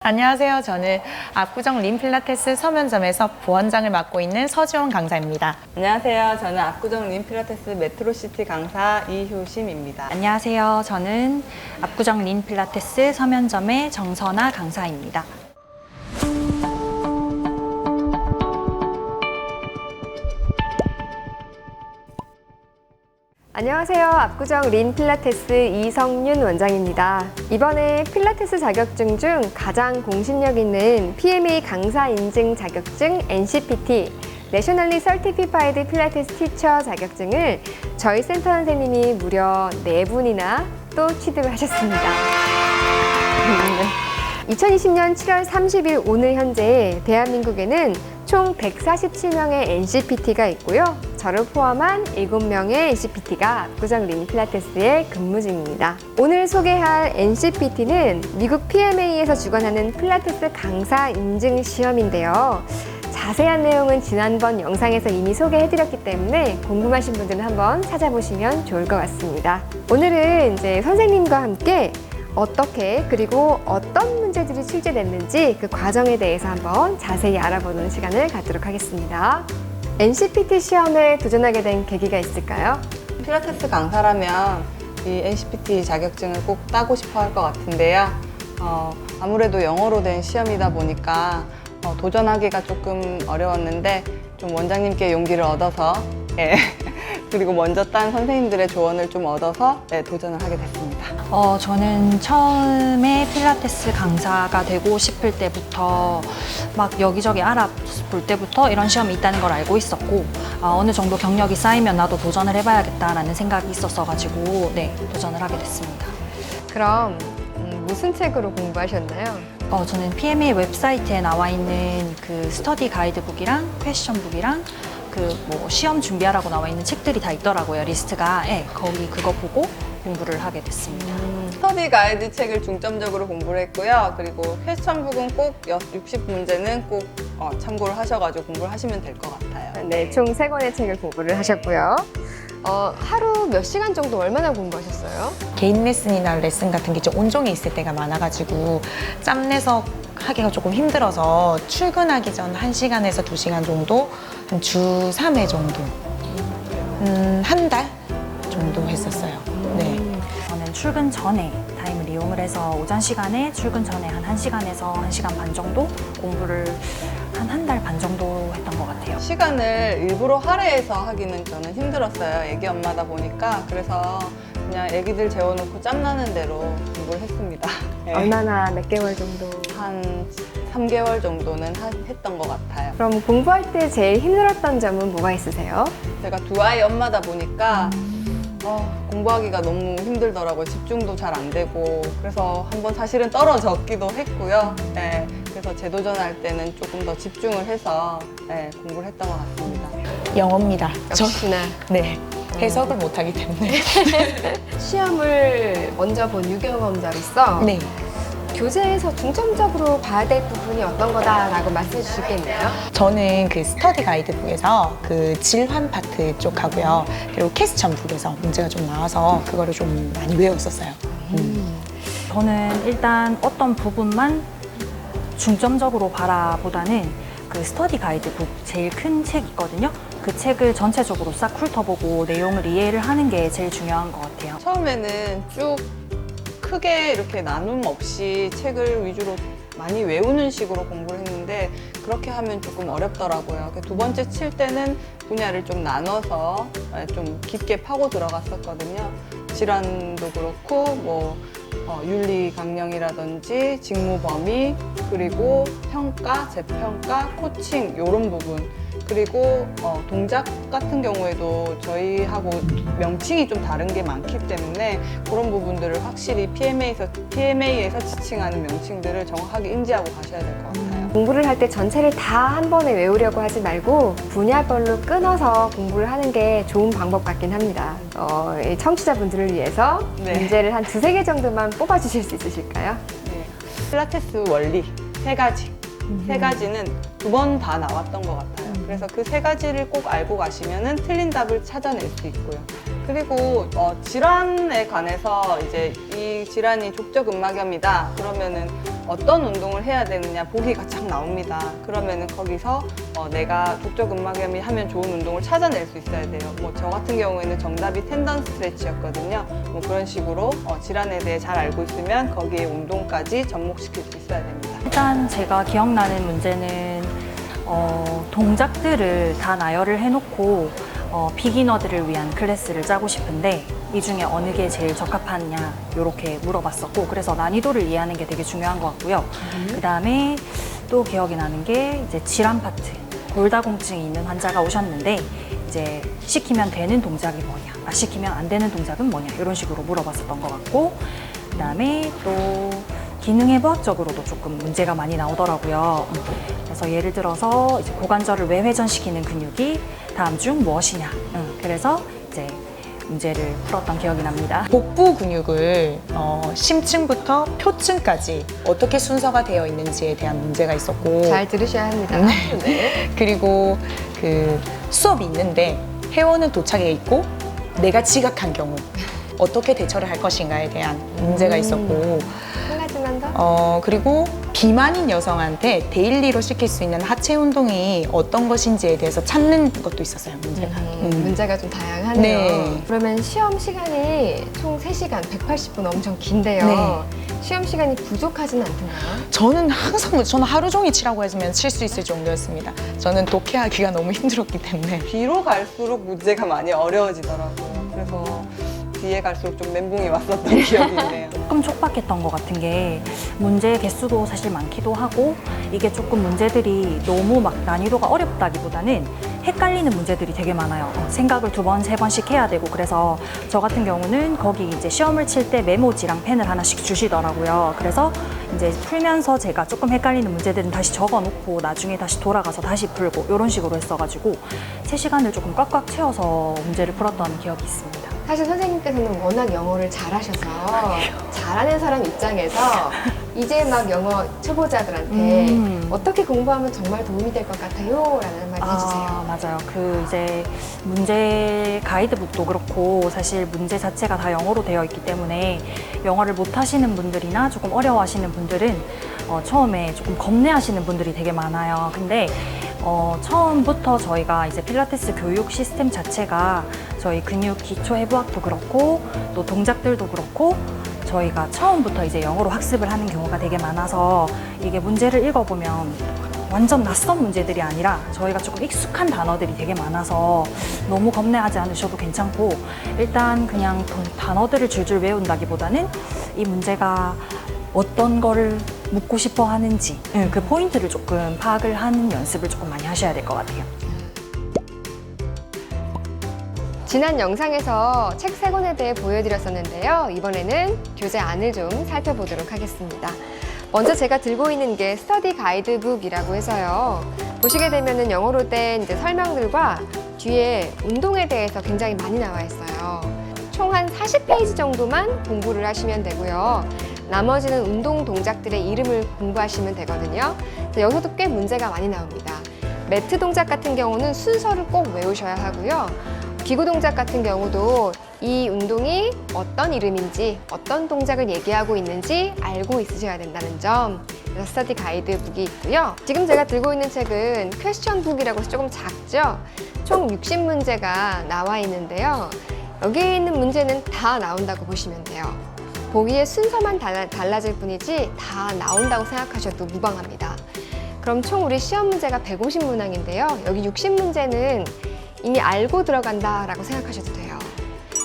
안녕하세요. 저는 압구정 림필라테스 서면점에서 부원장을 맡고 있는 서지원 강사입니다. 안녕하세요. 저는 압구정 림필라테스 메트로시티 강사 이효심입니다. 안녕하세요. 저는 압구정 린 필라테스 서면점의 정선아 강사입니다. 안녕하세요. 압구정 린 필라테스 이성윤 원장입니다. 이번에 필라테스 자격증 중 가장 공신력 있는 PMA 강사 인증 자격증 NCPT 내셔널리 서티피파이드 필라테스 티처 자격증을 저희 센터 선생님이 무려 4분이나 또 취득을 하셨습니다. 2020년 7월 30일 오늘 현재 대한민국에는 총 147명의 NCPT가 있고요. 저를 포함한 7명의 NCPT가 압구정 린 필라테스에 근무 중입니다. 오늘 소개할 NCPT는 미국 PMA에서 주관하는 필라테스 강사 인증 시험인데요. 자세한 내용은 지난번 영상에서 이미 소개해드렸기 때문에 궁금하신 분들은 한번 찾아보시면 좋을 것 같습니다. 오늘은 이제 선생님과 함께 어떻게 그리고 어떤 문제들이 출제됐는지 그 과정에 대해서 한번 자세히 알아보는 시간을 갖도록 하겠습니다. NCPT 시험에 도전하게 된 계기가 있을까요? 필라테스 강사라면 이 NCPT 자격증을 꼭 따고 싶어 할 것 같은데요. 아무래도 영어로 된 시험이다 보니까 도전하기가 조금 어려웠는데 좀 원장님께 용기를 얻어서 그리고 먼저 딴 선생님들의 조언을 좀 얻어서 도전을 하게 됐습니다. 저는 처음에 필라테스 강사가 되고 싶을 때부터 막 여기저기 알아볼 때부터 이런 시험이 있다는 걸 알고 있었고 어느 정도 경력이 쌓이면 나도 도전을 해봐야겠다라는 생각이 있었어가지고 도전을 하게 됐습니다. 그럼 무슨 책으로 공부하셨나요? 저는 PMA 웹사이트에 나와 있는 그 스터디 가이드북이랑 퀘스천북이랑 그 뭐 시험 준비하라고 나와 있는 책들이 다 있더라고요. 리스트가. 거기 그거 보고 공부를 하게 됐습니다. 스터디 가이드 책을 중점적으로 공부를 했고요. 그리고 퀘스천북은 꼭 60문제는 꼭 참고를 하셔가지고 공부를 하시면 될 것 같아요. 네, 총 3권의 책을 공부를 하셨고요. 하루 몇 시간 정도 얼마나 공부하셨어요? 개인 레슨이나 레슨 같은 게 좀 온종일 있을 때가 많아가지고 짬내서 하기가 조금 힘들어서 출근하기 전 1시간에서 2시간 정도, 한 주 3회 정도, 한 달 정도 했었어요. 네. 저는 출근 전에 타임을 이용을 해서 오전 시간에 출근 전에 한 1시간에서 1시간 반 정도 공부를 한 달 반 정도 했던 것 같아요. 시간을 일부러 할애해서 하기는 저는 힘들었어요. 애기 엄마다 보니까. 그래서 그냥 애기들 재워놓고 짬나는 대로 공부를 했습니다. 얼마나 몇 개월 정도? 한 3개월 정도는 했던 것 같아요. 그럼 공부할 때 제일 힘들었던 점은 뭐가 있으세요? 제가 2아이 엄마다 보니까 공부하기가 너무 힘들더라고요. 집중도 잘 안 되고. 그래서 한번 사실은 떨어졌기도 했고요. 그래서 재도전할 때는 조금 더 집중을 해서 공부를 했던 것 같습니다. 영어입니다. 역시나. 네. 해석을 못하기 때문에. 시험을 먼저 본 유경험자로서 네. 교재에서 중점적으로 봐야 될 부분이 어떤 거다라고 말씀해 주실 게 있나요? 저는 그 스터디 가이드북에서 그 질환 파트 쪽 하고요. 그리고 퀘스천북에서 문제가 좀 나와서 그거를 좀 많이 외웠었어요. 저는 일단 어떤 부분만 중점적으로 바라보다는 그 스터디 가이드북 제일 큰 책 있거든요. 그 책을 전체적으로 싹 훑어보고 내용을 이해를 하는 게 제일 중요한 것 같아요. 처음에는 쭉 크게 이렇게 나눔 없이 책을 위주로 많이 외우는 식으로 공부를 했는데 그렇게 하면 조금 어렵더라고요. 두 번째 칠 때는 분야를 좀 나눠서 좀 깊게 파고 들어갔었거든요. 질환도 그렇고 윤리 강령이라든지 직무 범위, 그리고 평가, 재평가, 코칭 이런 부분. 그리고 동작 같은 경우에도 저희하고 명칭이 좀 다른 게 많기 때문에 그런 부분들을 확실히 PMA에서 지칭하는 명칭들을 정확하게 인지하고 가셔야 될 것 같아요. 공부를 할 때 전체를 다 한 번에 외우려고 하지 말고 분야별로 끊어서 공부를 하는 게 좋은 방법 같긴 합니다. 이 청취자분들을 위해서 문제를 한 2-3개 정도만 뽑아주실 수 있으실까요? 네. 필라테스 원리 3가지. 3가지는 2번 다 나왔던 것 같아요. 그래서 그 3가지를 꼭 알고 가시면은 틀린 답을 찾아낼 수 있고요. 그리고 질환에 관해서 이제 이 질환이 족저근막염이다. 그러면은 어떤 운동을 해야 되느냐 보기가 쫙 나옵니다. 그러면은 거기서 내가 족저근막염이 하면 좋은 운동을 찾아낼 수 있어야 돼요. 뭐 저 같은 경우에는 정답이 텐던 스트레치였거든요. 뭐 그런 식으로 질환에 대해 잘 알고 있으면 거기에 운동까지 접목시킬 수 있어야 됩니다. 일단 제가 기억나는 문제는 동작들을 다 나열을 해놓고 비기너들을 위한 클래스를 짜고 싶은데 이 중에 어느 게 제일 적합하냐 이렇게 물어봤었고, 그래서 난이도를 이해하는 게 되게 중요한 것 같고요. 그 다음에 또 기억이 나는 게 이제 질환 파트, 골다공증이 있는 환자가 오셨는데 이제 시키면 되는 동작이 뭐냐, 시키면 안 되는 동작은 뭐냐 이런 식으로 물어봤었던 것 같고, 그 다음에 또 기능해부학적으로도 조금 문제가 많이 나오더라고요. 그래서 예를 들어서 이제 고관절을 외회전시키는 근육이 다음 중 무엇이냐. 그래서 이제 문제를 풀었던 기억이 납니다. 복부 근육을 심층부터 표층까지 어떻게 순서가 되어 있는지에 대한 문제가 있었고, 잘 들으셔야 합니다. 네. 그리고 그 수업이 있는데 회원은 도착해 있고 내가 지각한 경우 어떻게 대처를 할 것인가에 대한 문제가 있었고, 한 가지만 더. 그리고 비만인 여성한테 데일리로 시킬 수 있는 하체 운동이 어떤 것인지에 대해서 찾는 것도 있었어요, 문제가. 문제가 좀 다양하네요. 네. 그러면 시험 시간이 총 3시간 180분 엄청 긴데요. 네. 시험 시간이 부족하진 않던가요? 저는 하루 종일 치라고 했으면 칠 수 있을 정도였습니다. 저는 독해하기가 너무 힘들었기 때문에. 뒤로 갈수록 문제가 많이 어려워지더라고요. 그래서 뒤에 갈수록 좀 멘붕이 왔었던 기억이 있네요. 조금 촉박했던 것 같은 게 문제 개수도 사실 많기도 하고, 이게 조금 문제들이 너무 막 난이도가 어렵다기보다는 헷갈리는 문제들이 되게 많아요. 생각을 2번, 3번씩 해야 되고, 그래서 저 같은 경우는 거기 이제 시험을 칠 때 메모지랑 펜을 하나씩 주시더라고요. 그래서 이제 풀면서 제가 조금 헷갈리는 문제들은 다시 적어놓고 나중에 다시 돌아가서 다시 풀고 이런 식으로 했어가지고 3시간을 조금 꽉꽉 채워서 문제를 풀었던 기억이 있습니다. 사실 선생님께서는 워낙 영어를 잘하셔서 잘하는 사람 입장에서 이제 막 영어 초보자들한테 어떻게 공부하면 정말 도움이 될 것 같아요? 라는 한마디 해주세요. 맞아요. 그 이제 문제 가이드북도 그렇고 사실 문제 자체가 다 영어로 되어 있기 때문에 영어를 못 하시는 분들이나 조금 어려워하시는 분들은 처음에 조금 겁내하시는 분들이 되게 많아요. 근데 처음부터 저희가 이제 필라테스 교육 시스템 자체가 저희 근육 기초 해부학도 그렇고 또 동작들도 그렇고 저희가 처음부터 이제 영어로 학습을 하는 경우가 되게 많아서 이게 문제를 읽어보면 완전 낯선 문제들이 아니라 저희가 조금 익숙한 단어들이 되게 많아서 너무 겁내하지 않으셔도 괜찮고, 일단 그냥 단어들을 줄줄 외운다기보다는 이 문제가 어떤 거를 묻고 싶어 하는지 그 포인트를 조금 파악을 하는 연습을 조금 많이 하셔야 될 것 같아요. 지난 영상에서 책 3권에 대해 보여드렸었는데요. 이번에는 교재 안을 좀 살펴보도록 하겠습니다. 먼저 제가 들고 있는 게 스터디 가이드북이라고 해서요. 보시게 되면은 영어로 된 이제 설명들과 뒤에 운동에 대해서 굉장히 많이 나와 있어요. 총 한 40페이지 정도만 공부를 하시면 되고요. 나머지는 운동 동작들의 이름을 공부하시면 되거든요. 여기서도 꽤 문제가 많이 나옵니다. 매트 동작 같은 경우는 순서를 꼭 외우셔야 하고요. 기구 동작 같은 경우도 이 운동이 어떤 이름인지 어떤 동작을 얘기하고 있는지 알고 있으셔야 된다는 점. 그래서 스터디 가이드북이 있고요. 지금 제가 들고 있는 책은 퀘스천 북이라고 해서 조금 작죠? 총 60문제가 나와 있는데요. 여기에 있는 문제는 다 나온다고 보시면 돼요. 보기의 순서만 달라질 뿐이지 다 나온다고 생각하셔도 무방합니다. 그럼 총 우리 시험 문제가 150문항인데요. 여기 60문제는 이미 알고 들어간다라고 생각하셔도 돼요.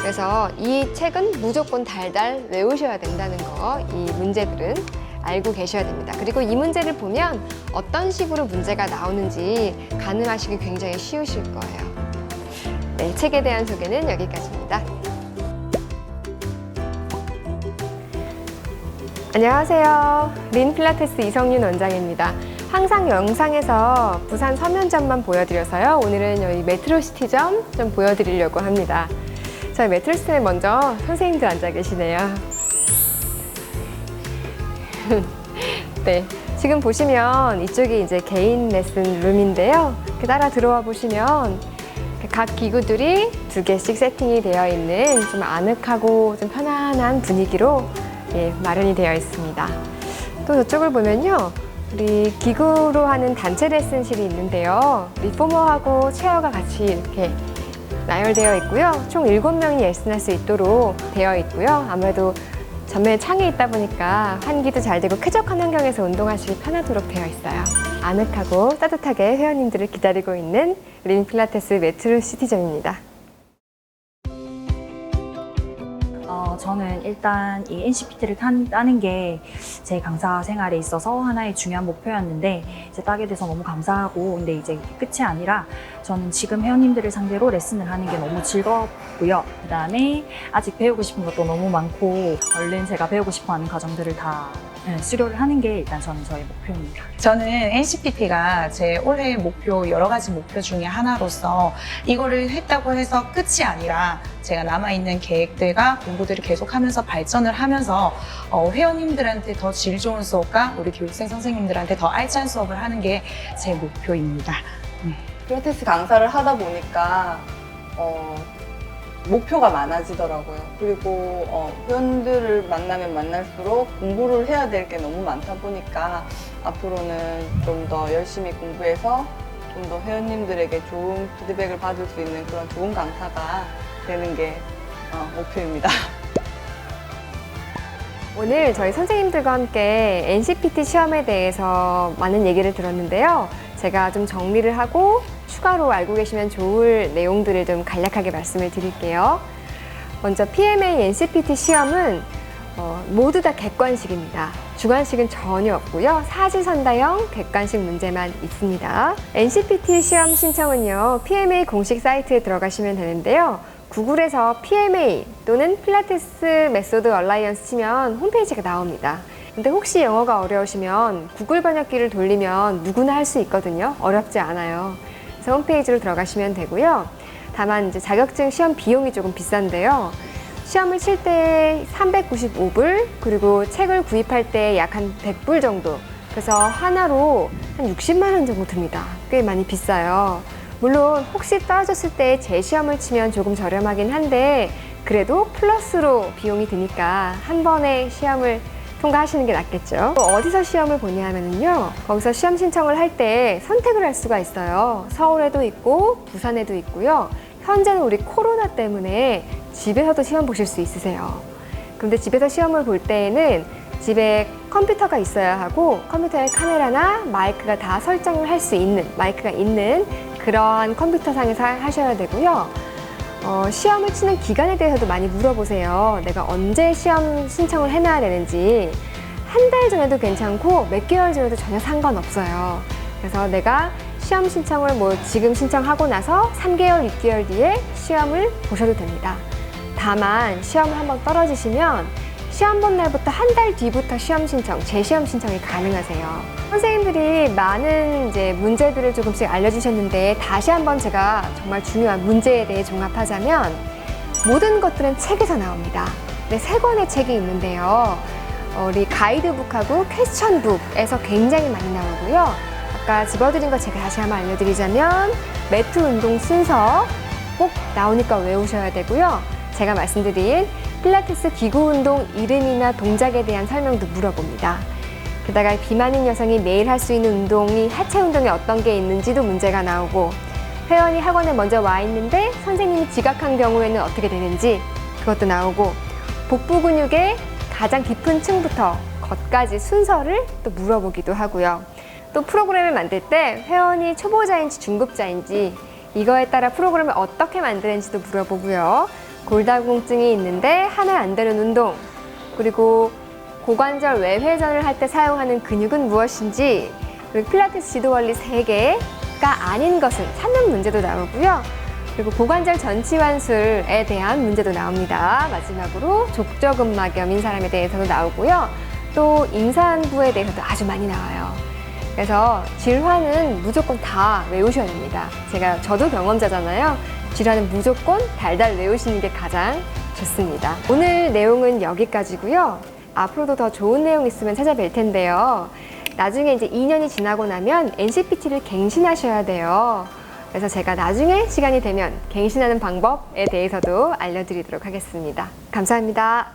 그래서 이 책은 무조건 달달 외우셔야 된다는 거, 이 문제들은 알고 계셔야 됩니다. 그리고 이 문제를 보면 어떤 식으로 문제가 나오는지 가늠하시기 굉장히 쉬우실 거예요. 네, 책에 대한 소개는 여기까지입니다. 안녕하세요. 린 필라테스 이성윤 원장입니다. 항상 영상에서 부산 서면점만 보여드려서요. 오늘은 여기 메트로시티점 좀 보여드리려고 합니다. 자, 메트로시티에 먼저 선생님들 앉아 계시네요. 네, 지금 보시면 이쪽이 이제 개인 레슨 룸인데요. 따라 들어와 보시면 각 기구들이 2개씩 세팅이 되어 있는 좀 아늑하고 좀 편안한 분위기로 마련이 되어 있습니다. 또 저쪽을 보면요. 우리 기구로 하는 단체 레슨실이 있는데요. 리포머하고 체어가 같이 이렇게 나열되어 있고요. 총 7명이 레슨할 수 있도록 되어 있고요. 아무래도 전면에 창이 있다 보니까 환기도 잘 되고 쾌적한 환경에서 운동하시기 편하도록 되어 있어요. 아늑하고 따뜻하게 회원님들을 기다리고 있는 링 필라테스 메트로 시티점입니다. 저는 일단 이 NCPT를 따는 게 제 강사 생활에 있어서 하나의 중요한 목표였는데 이제 따게 돼서 너무 감사하고, 근데 이제 끝이 아니라 저는 지금 회원님들을 상대로 레슨을 하는 게 너무 즐겁고요. 그다음에 아직 배우고 싶은 것도 너무 많고 얼른 제가 배우고 싶어하는 과정들을 다 수료를 하는 게 일단 저는 저의 목표입니다. 저는 NCPT가 제 올해의 목표, 여러 가지 목표 중에 하나로서 이거를 했다고 해서 끝이 아니라 제가 남아있는 계획들과 공부들을 계속하면서 발전을 하면서 회원님들한테 더 질 좋은 수업과 우리 교육생 선생님들한테 더 알찬 수업을 하는 게 제 목표입니다. 필라테스 강사를 하다 보니까 목표가 많아지더라고요. 그리고 회원들을 만나면 만날수록 공부를 해야 될 게 너무 많다 보니까 앞으로는 좀 더 열심히 공부해서 좀 더 회원님들에게 좋은 피드백을 받을 수 있는 그런 좋은 강사가 되는 게 목표입니다. 오늘 저희 선생님들과 함께 NCPT 시험에 대해서 많은 얘기를 들었는데요. 제가 좀 정리를 하고 추가로 알고 계시면 좋을 내용들을 좀 간략하게 말씀을 드릴게요. 먼저 PMA NCPT 시험은 모두 다 객관식입니다. 주관식은 전혀 없고요. 사지선다형 객관식 문제만 있습니다. NCPT 시험 신청은요, PMA 공식 사이트에 들어가시면 되는데요. 구글에서 PMA 또는 필라테스 메소드 얼라이언스 치면 홈페이지가 나옵니다. 근데 혹시 영어가 어려우시면 구글 번역기를 돌리면 누구나 할 수 있거든요. 어렵지 않아요. 그래서 홈페이지로 들어가시면 되고요. 다만 이제 자격증 시험 비용이 조금 비싼데요. 시험을 칠 때 395불, 그리고 책을 구입할 때 약 한 100불 정도. 그래서 하나로 한 60만 원 정도 듭니다. 꽤 많이 비싸요. 물론 혹시 떨어졌을 때 재시험을 치면 조금 저렴하긴 한데 그래도 플러스로 비용이 드니까 한 번에 시험을 통과하시는 게 낫겠죠. 또 어디서 시험을 보냐 하면요, 거기서 시험 신청을 할 때 선택을 할 수가 있어요. 서울에도 있고 부산에도 있고요. 현재는 우리 코로나 때문에 집에서도 시험 보실 수 있으세요. 그런데 집에서 시험을 볼 때에는 집에 컴퓨터가 있어야 하고 컴퓨터에 카메라나 마이크가 다 설정을 할 수 있는, 마이크가 있는 그러한 컴퓨터상에서 하셔야 되고요. 시험을 치는 기간에 대해서도 많이 물어보세요. 내가 언제 시험 신청을 해놔야 되는지. 한 달 전에도 괜찮고 몇 개월 전에도 전혀 상관없어요. 그래서 내가 시험 신청을 지금 신청하고 나서 3개월, 6개월 뒤에 시험을 보셔도 됩니다. 다만 시험을 한번 떨어지시면 시험 본 날부터 한 달 뒤부터 시험 신청, 재시험 신청이 가능하세요. 선생님들이 많은 이제 문제들을 조금씩 알려주셨는데 다시 한번 제가 정말 중요한 문제에 대해 종합하자면 모든 것들은 책에서 나옵니다. 네, 3권의 책이 있는데요. 우리 가이드북하고 퀘스천북에서 굉장히 많이 나오고요. 아까 집어드린 거 제가 다시 한번 알려드리자면 매트 운동 순서 꼭 나오니까 외우셔야 되고요. 제가 말씀드린 필라테스 기구 운동 이름이나 동작에 대한 설명도 물어봅니다. 게다가 비만인 여성이 매일 할 수 있는 운동이 하체 운동에 어떤 게 있는지도 문제가 나오고, 회원이 학원에 먼저 와 있는데 선생님이 지각한 경우에는 어떻게 되는지 그것도 나오고, 복부 근육의 가장 깊은 층부터 겉까지 순서를 또 물어보기도 하고요. 또 프로그램을 만들 때 회원이 초보자인지 중급자인지 이거에 따라 프로그램을 어떻게 만드는지도 물어보고요. 골다공증이 있는데 하면 안 되는 운동, 그리고 고관절 외회전을 할 때 사용하는 근육은 무엇인지, 그리고 필라테스 지도 원리 3개가 아닌 것은 찾는 문제도 나오고요. 그리고 고관절 전치환술에 대한 문제도 나옵니다. 마지막으로 족저근막염인 사람에 대해서도 나오고요. 또 임산부에 대해서도 아주 많이 나와요. 그래서 질환은 무조건 다 외우셔야 됩니다. 저도 경험자잖아요. 질환은 무조건 달달 외우시는 게 가장 좋습니다. 오늘 내용은 여기까지고요. 앞으로도 더 좋은 내용 있으면 찾아뵐 텐데요. 나중에 이제 2년이 지나고 나면 NCPT를 갱신하셔야 돼요. 그래서 제가 나중에 시간이 되면 갱신하는 방법에 대해서도 알려드리도록 하겠습니다. 감사합니다.